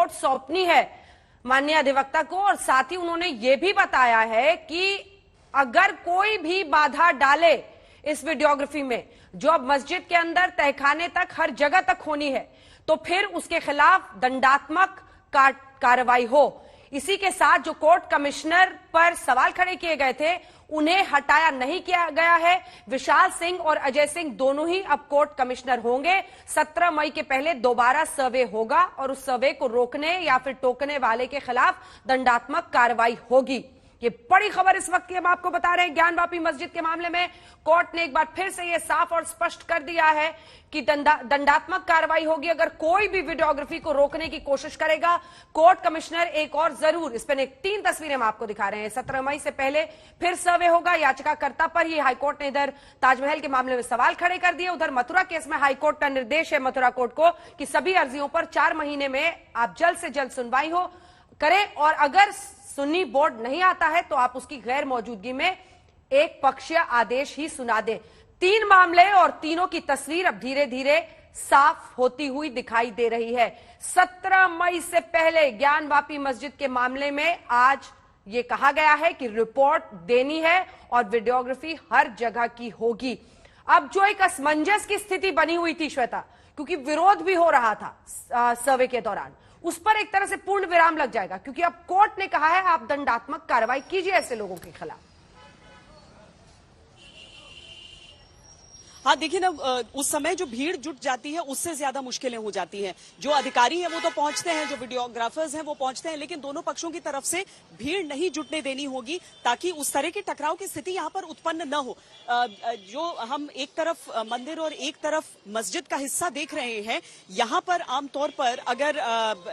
Report सौंपनी है माननीय अधिवक्ता को। और साथ ही उन्होंने ये भी बताया है कि अगर कोई भी बाधा डाले इस वीडियोग्राफी में, जो अब मस्जिद के अंदर तहखाने तक हर जगह तक होनी है, तो फिर उसके खिलाफ दंडात्मक कार्रवाई हो। इसी के साथ जो कोर्ट कमिश्नर पर सवाल खड़े किए गए थे उन्हें हटाया नहीं किया गया है। विशाल सिंह और अजय सिंह दोनों ही अब कोर्ट कमिश्नर होंगे। 17 मई के पहले दोबारा सर्वे होगा और उस सर्वे को रोकने या फिर टोकने वाले के खिलाफ दंडात्मक कार्रवाई होगी। ये बड़ी खबर इस वक्त की हम आपको बता रहे हैं। ज्ञानवापी मस्जिद के मामले में कोर्ट ने एक बार फिर से ये साफ और स्पष्ट कर दिया है कि दंडात्मक कार्रवाई होगी अगर कोई भी वीडियोग्राफी को रोकने की कोशिश करेगा। कोर्ट कमिश्नर एक और जरूर, इस पर 3 तस्वीरें हम आपको दिखा रहे हैं। 17 मई से पहले फिर सर्वे होगा। याचिकाकर्ता पर ही हाईकोर्ट ने इधर ताजमहल के मामले में सवाल खड़े कर दिए, उधर मथुरा केस में हाईकोर्ट का निर्देश है मथुरा कोर्ट को कि सभी अर्जियों पर 4 महीने में आप जल्द से जल्द सुनवाई करें और अगर सुन्नी बोर्ड नहीं आता है तो आप उसकी गैर मौजूदगी में एक पक्षीय आदेश ही सुना दें। 3 मामले और तीनों की तस्वीर अब धीरे धीरे साफ होती हुई दिखाई दे रही है। 17 मई से पहले ज्ञानवापी मस्जिद के मामले में आज ये कहा गया है कि रिपोर्ट देनी है और वीडियोग्राफी हर जगह की होगी। अब जो एक असमंजस की स्थिति बनी हुई थी श्वेता, क्योंकि विरोध भी हो रहा था सर्वे के दौरान, उस पर एक तरह से पूर्ण विराम लग जाएगा क्योंकि अब कोर्ट ने कहा है आप दंडात्मक कार्रवाई कीजिए ऐसे लोगों के खिलाफ। हाँ देखिए ना, उस समय जो भीड़ जुट जाती है उससे ज्यादा मुश्किलें हो जाती हैं। जो अधिकारी हैं वो तो पहुंचते हैं, जो वीडियोग्राफर्स हैं वो पहुंचते हैं, लेकिन दोनों पक्षों की तरफ से भीड़ नहीं जुटने देनी होगी ताकि उस तरह के टकराव की स्थिति यहाँ पर उत्पन्न न हो। जो हम एक तरफ मंदिर और एक तरफ मस्जिद का हिस्सा देख रहे हैं, यहाँ पर आमतौर पर अगर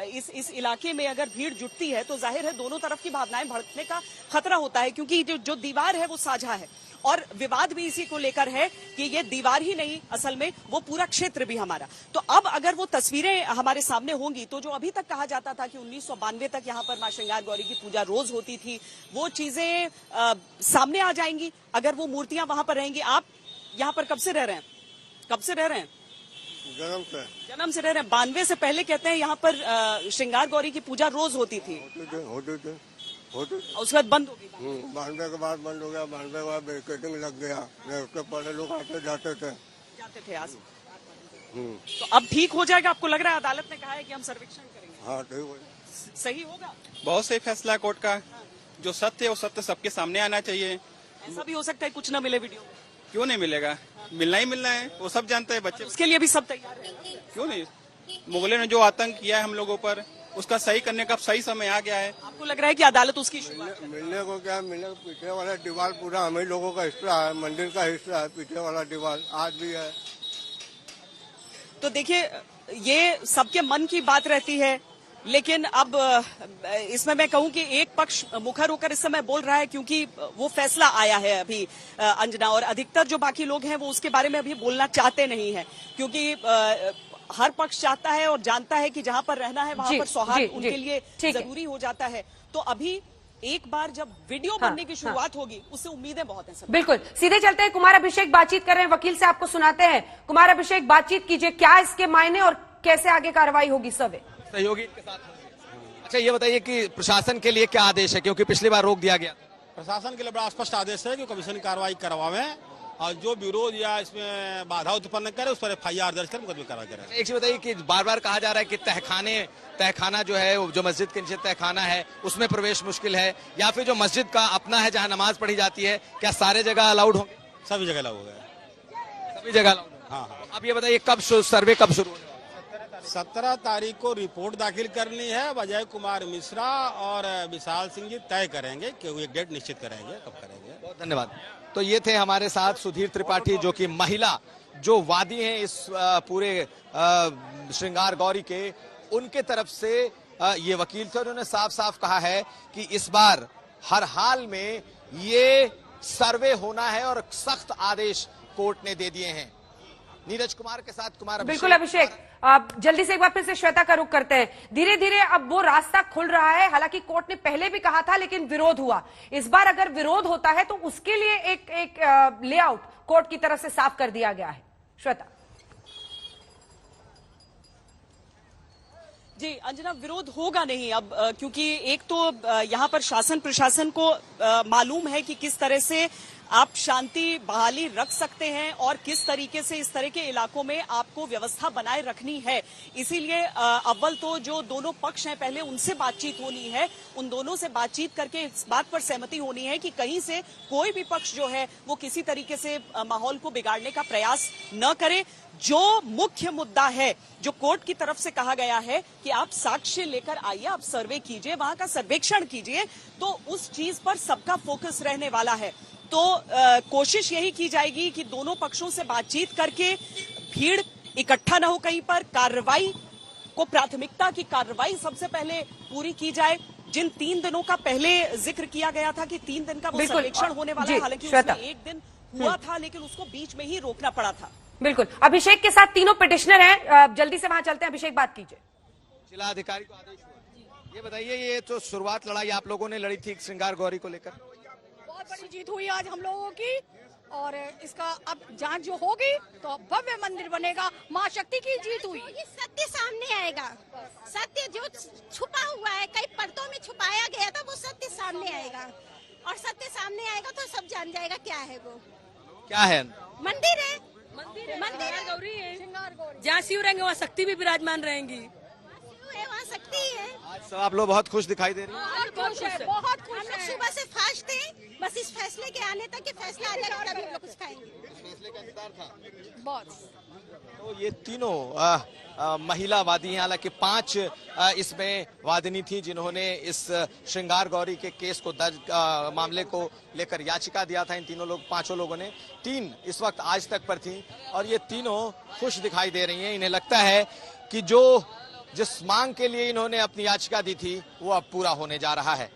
इस इलाके में अगर भीड़ जुटती है तो जाहिर है दोनों तरफ की भावनाएं भड़कने का खतरा होता है, क्योंकि जो दीवार है वो साझा है और विवाद भी इसी को लेकर है कि ये दीवार ही नहीं, असल में वो पूरा क्षेत्र भी हमारा। तो अब अगर वो तस्वीरें हमारे सामने होंगी तो जो अभी तक कहा जाता था कि 1992 तक यहाँ पर मां श्रृंगार गौरी की पूजा रोज होती थी, वो चीजें सामने आ जाएंगी अगर वो मूर्तियां वहां पर रहेंगी। आप यहाँ पर कब से रह रहे हैं? कब से रह रहे हैं? जन्म से रह रहे हैं। 92 से पहले कहते हैं यहाँ पर श्रृंगार गौरी की पूजा रोज होती थी, उसके बाद बंद हो गई। 92 के बाद बंद हो गया, 92 के बाद बैरिकेडिंग लग गया, उसके पहले लोग आते जाते थे आज। तो अब ठीक हो जाएगा आपको लग रहा है? अदालत ने कहा है कि हम सर्वेक्षण करेंगे। हाँ ठीक हो जाएगा, सही होगा। बहुत सही फैसला है कोर्ट का। जो सत्य है वो सत्य सबके सामने आना चाहिए। ऐसा भी हो सकता है कुछ ना मिले वीडियो, क्यों नहीं मिलेगा? मिलना ही मिलना है, वो सब जानते हैं बच्चे। उसके लिए भी सब तैयार है, क्यों नहीं? मुगलों ने जो आतंक किया है हम लोगों पर, उसका सही करने का सही समय आ गया है। आपको लग रहा है कि अदालत उसकी मिलने को क्या मिलने, पीछे वाला दीवार पूरा हम ही लोगों का हिस्सा है, मंदिर का हिस्सा है, पीछे वाला दीवार आज भी है। तो देखिए ये सबके मन की बात रहती है, लेकिन अब इसमें मैं कहूं कि एक पक्ष मुखर होकर इस समय बोल रहा है क्योंकि वो फैसला आया है अभी अंजना, और अधिकतर जो बाकी लोग हैं वो उसके बारे में अभी बोलना चाहते नहीं है क्योंकि हर पक्ष चाहता है और जानता है कि जहां पर रहना है वहां पर सौहार्द उनके लिए जरूरी हो जाता है। तो अभी एक बार जब वीडियो बनने की शुरुआत होगी उससे उम्मीदें बहुत हैं। बिल्कुल, सीधे चलते हैं। कुमार अभिषेक बातचीत कर रहे हैं, वकील से आपको सुनाते हैं। कुमार अभिषेक, बातचीत कीजिए, क्या इसके मायने और कैसे आगे कार्रवाई होगी? सर्वे सहयोगी के साथ। अच्छा ये बताइए कि प्रशासन के लिए क्या आदेश है, क्योंकि पिछली बार रोक दिया गया? प्रशासन के लिए बड़ा स्पष्ट आदेश है कि कमीशन कार्रवाई करवावे और जो विरोध या इसमें बाधा उत्पन्न करे उस पर FIR दर्ज कर मुकदमे करा करे। एक चीज बताइए कि बार बार कहा जा रहा है कि तहखाना जो है, जो मस्जिद के नीचे तहखाना है उसमें प्रवेश मुश्किल है, या फिर जो मस्जिद का अपना है जहाँ नमाज पढ़ी जाती है, क्या सारे जगह अलाउड होंगे? सभी जगह अलाउड होगा, सभी जगह अलाउड। हाँ। अब ये बताइए कब सर्वे कब शुरू होने? 17 तारीख को रिपोर्ट दाखिल करनी है। अजय कुमार मिश्रा और विशाल सिंह जी तय करेंगे कि वो एक डेट निश्चित करेंगे, कब करेंगे। बहुत धन्यवाद। तो ये थे हमारे साथ सुधीर त्रिपाठी, जो कि महिला जो वादी हैं इस पूरे श्रृंगार गौरी के, उनके तरफ से ये वकील थे। उन्होंने साफ साफ कहा है कि इस बार हर हाल में ये सर्वे होना है और सख्त आदेश कोर्ट ने दे दिए हैं। नीरज कुमार के साथ कुमार अभिषेक। बिल्कुल अभिषेक, जल्दी से एक बार फिर से श्वेता का रुख करते हैं। धीरे धीरे अब वो रास्ता खुल रहा है, हालांकि कोर्ट ने पहले भी कहा था लेकिन विरोध हुआ। इस बार अगर विरोध होता है तो उसके लिए एक लेआउट कोर्ट की तरफ से साफ कर दिया गया है। श्वेता, जी अंजना, विरोध होगा नहीं अब, क्योंकि एक तो यहाँ पर शासन प्रशासन को मालूम है कि किस तरह से आप शांति बहाली रख सकते हैं और किस तरीके से इस तरह के इलाकों में आपको व्यवस्था बनाए रखनी है। इसीलिए अव्वल तो जो दोनों पक्ष हैं पहले उनसे बातचीत होनी है, उन दोनों से बातचीत करके इस बात पर सहमति होनी है कि कहीं से कोई भी पक्ष जो है वो किसी तरीके से माहौल को बिगाड़ने का प्रयास न करे। जो मुख्य मुद्दा है, जो कोर्ट की तरफ से कहा गया है कि आप साक्ष्य लेकर आइए, आप सर्वे कीजिए, वहां का सर्वेक्षण कीजिए, तो उस चीज पर सबका फोकस रहने वाला है। तो कोशिश यही की जाएगी कि दोनों पक्षों से बातचीत करके भीड़ इकट्ठा न हो कहीं पर, कार्रवाई को प्राथमिकता की कार्रवाई सबसे पहले पूरी की जाए। जिन 3 दिनों का पहले जिक्र किया गया था कि 3 दिन का वो सर्वेक्षण होने वाला है, हालांकि उसमें 1 दिन हुआ था लेकिन उसको बीच में ही रोकना पड़ा था। बिल्कुल, अभिषेक के साथ तीनों पिटिशनर हैं, जल्दी से वहां चलते हैं। अभिषेक, बात कीजिए। जिला अधिकारी को आदेश हुआ, ये बताइए, ये तो शुरुआत लड़ाई आप लोगों ने लड़ी थी श्रृंगार गौरी को लेकर, बहुत बड़ी जीत हुई आज हम लोगों की, और इसका अब जांच जो होगी तो भव्य मंदिर बनेगा, माँ शक्ति की जीत हुई। सत्य सामने आएगा, सत्य जो छुपा हुआ है, कई परतों में छुपाया गया था, वो सत्य सामने आएगा, और सत्य सामने आएगा तो सब जान जाएगा क्या है वो। क्या है? मंदिर है, मंदिर गौरी है, जहाँ शिव रहेंगे वहाँ शक्ति भी विराजमान रहेंगी, वहाँ शक्ति है। आज सब आप लोग बहुत खुश दिखाई दे रही हैं। बहुत खुश है, बहुत खुश हम लोग है। सुबह से फास्ट थे, बस इस फैसले के आने तक, फैसला आ जाएगा तभी हम लोग कुछ खाएंगे। फैसले का इंतजार था। बहुत। तो ये तीनों महिला वादी हैं, हालांकि 5 इसमें वादिनी थी जिन्होंने इस श्रृंगार गौरी के केस को दर्ज मामले को लेकर याचिका दिया था। इन तीनों लोग, 5 लोगों ने, 3 इस वक्त आज तक पर थी, और ये तीनों खुश दिखाई दे रही हैं। इन्हें लगता है कि जिस मांग के लिए इन्होंने अपनी याचिका दी थी वो अब पूरा होने जा रहा है।